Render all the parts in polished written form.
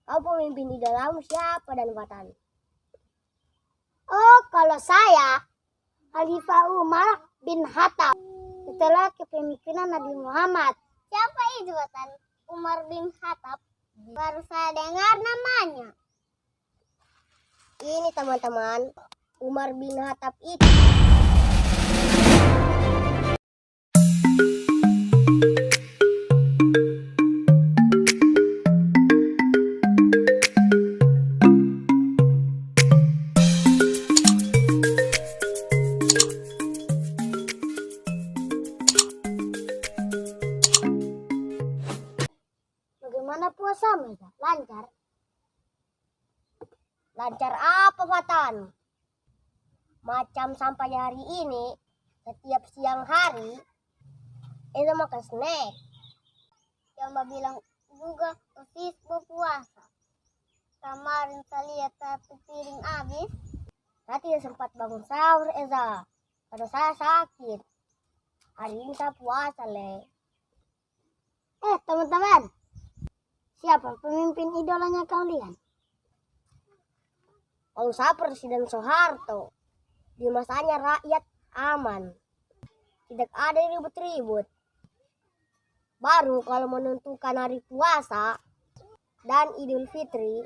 Kau pemimpin di dalam siapa dan Fatan? Oh, kalau saya Khalifah Umar bin Khattab setelah kepemimpinan Nabi Muhammad. Siapa itu Fatan? Umar bin Khattab? Baru saya dengar namanya. Ini teman-teman, Umar bin Khattab itu Bagaimana puasa Mega? Lancar? lancar apa Fatan? Macam sampai hari ini, setiap siang hari, itu makan snack. Yang Mbak bilang juga persis berpuasa. Kemarin saya lihat satu piring habis. Saya tidak sempat bangun sahur, Eza. Pada saya sakit. Hari ini saya puasa, Le. Teman-teman, siapa pemimpin idolanya kalian? Kalau saya Presiden Soeharto, di masanya rakyat aman. Tidak ada ribut-ribut. Baru kalau menentukan hari puasa dan Idul Fitri,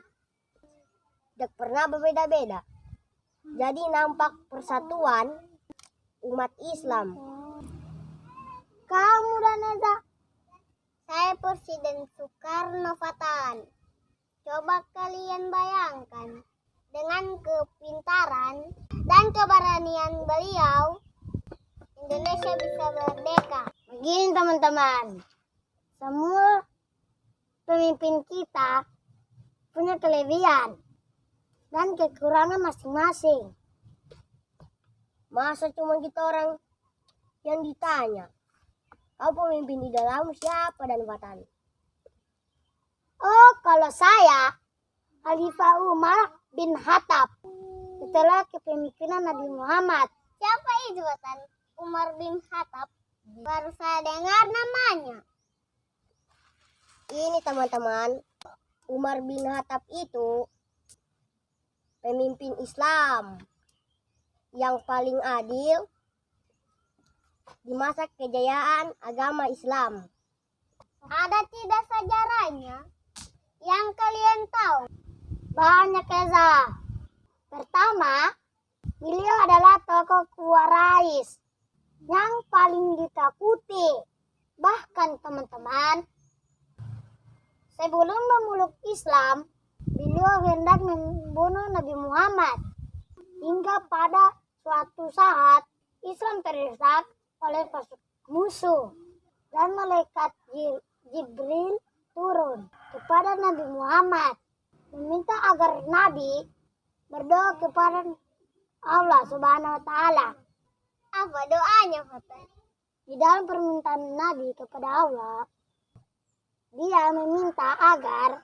tidak pernah berbeda-beda. Jadi nampak persatuan umat Islam. Kamu dan Eza? Saya Presiden Soekarno Fatan. Coba kalian bayangkan, dengan kepintaran dan keberanian beliau, Indonesia bisa merdeka. Begini teman-teman, semua pemimpin kita punya kelebihan dan kekurangan masing-masing. Masa cuma kita orang yang ditanya? Kau pemimpin di dalam siapa dan Fatan? Oh, kalau saya Khalifah Umar bin Khattab setelah kepemimpinan Nabi Muhammad. Siapa itu Fatan? Umar bin Khattab? Baru saya dengar namanya. Ini teman-teman, Umar bin Khattab itu pemimpin Islam yang paling adil di masa kejayaan agama Islam. Ada tidak sejarahnya yang kalian tahu? Banyak, Eza. Pertama, beliau adalah tokoh Quraisy yang paling ditakuti. Bahkan teman-teman, sebelum memeluk Islam, beliau hendak membunuh Nabi Muhammad. Hingga pada suatu saat Islam terdesak oleh pasukan musuh dan malaikat Jibril turun kepada Nabi Muhammad meminta agar Nabi berdoa kepada Allah Subhanahu wa taala. Apa doanya, Fatan? Di dalam permintaan Nabi kepada Allah, dia meminta agar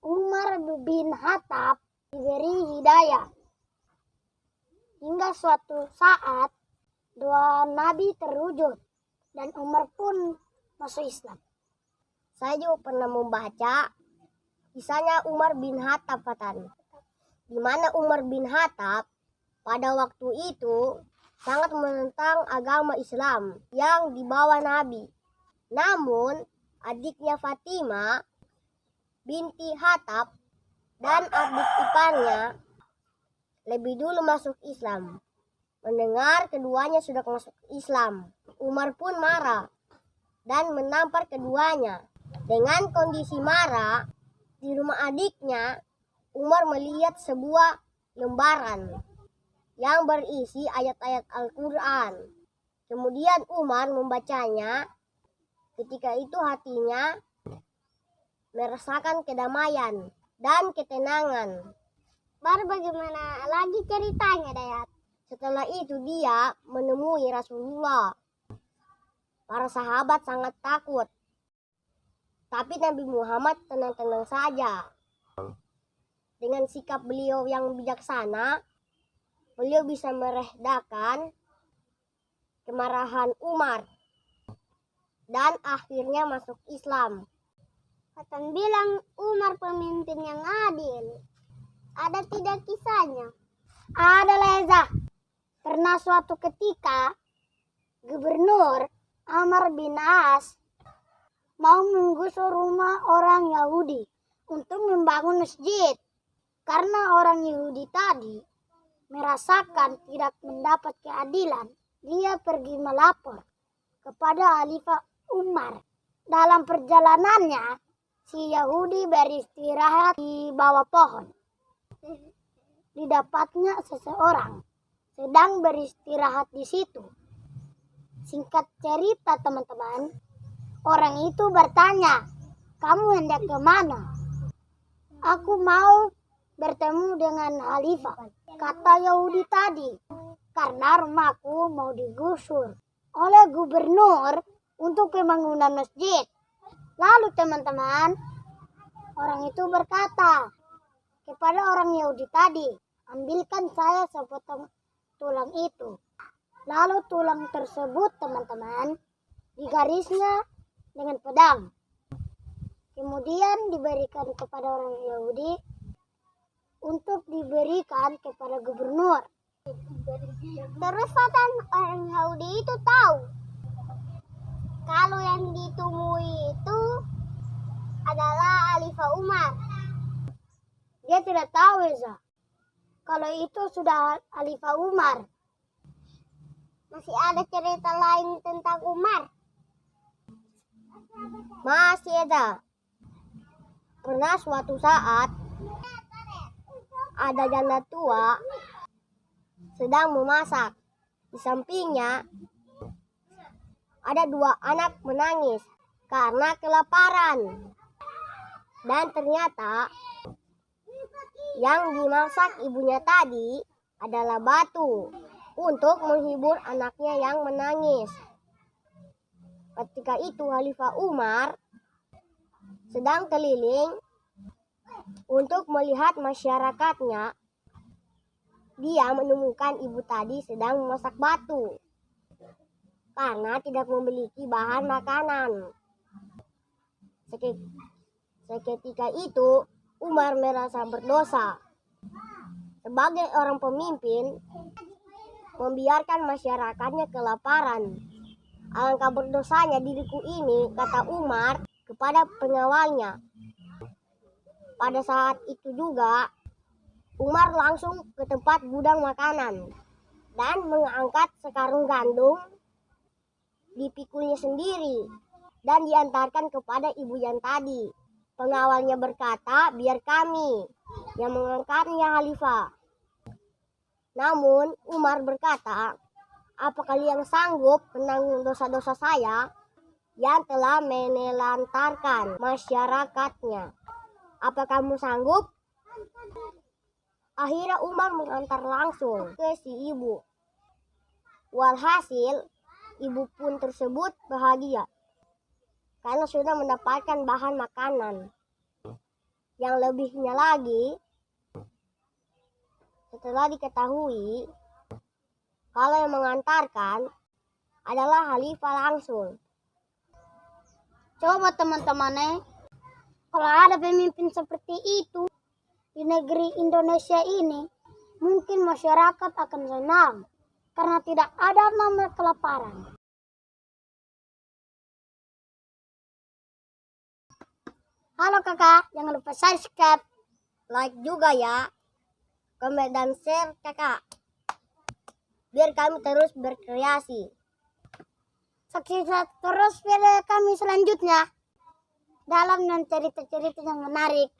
Umar bin Khattab diberi hidayah. Hingga suatu saat doa Nabi terwujud dan Umar pun masuk Islam. Saya juga pernah membaca kisahnya Umar bin Khattab, Fatan. Di mana Umar bin Khattab pada waktu itu sangat menentang agama Islam yang dibawa Nabi. Namun adiknya Fatimah binti Khattab dan adik iparnya lebih dulu masuk Islam. Mendengar keduanya sudah masuk Islam, Umar pun marah dan menampar keduanya. Dengan kondisi marah, di rumah adiknya, Umar melihat sebuah lembaran yang berisi ayat-ayat Al-Quran. Kemudian Umar membacanya. Ketika itu hatinya merasakan kedamaian dan ketenangan. Baru bagaimana lagi ceritanya, Dayat? Setelah itu dia menemui Rasulullah. Para sahabat sangat takut. Tapi Nabi Muhammad tenang-tenang saja. Dengan sikap beliau yang bijaksana, beliau bisa meredakan kemarahan Umar. Dan akhirnya masuk Islam. Fatan bilang Umar pemimpin pemimpin yang adil. Ada tidak kisahnya? Ada Leza. Pernah suatu ketika Gubernur Amr bin As mau menggusur rumah orang Yahudi untuk membangun masjid. Karena orang Yahudi tadi merasakan tidak mendapat keadilan, dia pergi melapor kepada Khalifah Umar. Dalam perjalanannya, si Yahudi beristirahat di bawah pohon. Didapatnya seseorang sedang beristirahat di situ. Singkat cerita teman-teman, orang itu bertanya, "Kamu hendak kemana?" "Aku mau bertemu dengan Khalifah," kata Yahudi tadi, "karena rumahku mau digusur oleh gubernur untuk pembangunan masjid." Lalu teman-teman, orang itu berkata kepada orang Yahudi tadi, "Ambilkan saya sepotong tulang itu." Lalu tulang tersebut teman-teman digarisnya dengan pedang. Kemudian diberikan kepada orang Yahudi untuk diberikan kepada gubernur. Terus orang Yahudi itu tahu kalau yang ditemui itu adalah Khalifah Umar. Dia tidak tahu Eza, kalau itu sudah Khalifah Umar. Masih ada cerita lain tentang Umar? Masih ada. Pernah suatu saat ada janda tua sedang memasak. Di sampingnya ada 2 anak menangis karena kelaparan. Dan ternyata yang dimasak ibunya tadi adalah batu untuk menghibur anaknya yang menangis. Ketika itu Khalifah Umar sedang keliling untuk melihat masyarakatnya. Dia menemukan ibu tadi sedang memasak batu karena tidak memiliki bahan makanan. Seketika itu Umar merasa berdosa. Sebagai orang pemimpin, membiarkan masyarakatnya kelaparan. Alangkah berdosanya diriku ini, kata Umar kepada pengawalnya. Pada saat itu juga, Umar langsung ke tempat gudang makanan dan mengangkat sekarung gandum, dipikulnya sendiri dan diantarkan kepada ibu yang tadi. Pengawalnya berkata, "Biar kami yang mengangkatnya, Khalifah." Namun Umar berkata, "Apa kalian sanggup menanggung dosa-dosa saya yang telah menelantarkan masyarakatnya? Apa kamu sanggup?" Akhirnya Umar mengantar langsung ke si ibu. Walhasil, ibu pun tersebut bahagia karena sudah mendapatkan bahan makanan. Yang lebihnya lagi, setelah diketahui kalau yang mengantarkan adalah Khalifah langsung. Coba teman-teman, kalau ada pemimpin seperti itu di negeri Indonesia ini, mungkin masyarakat akan senang karena tidak ada nama kelaparan. Halo kakak, jangan lupa subscribe, Like juga ya, komen dan share kakak, biar kami terus berkreasi. saksikan terus video kami selanjutnya dalam cerita-cerita yang menarik.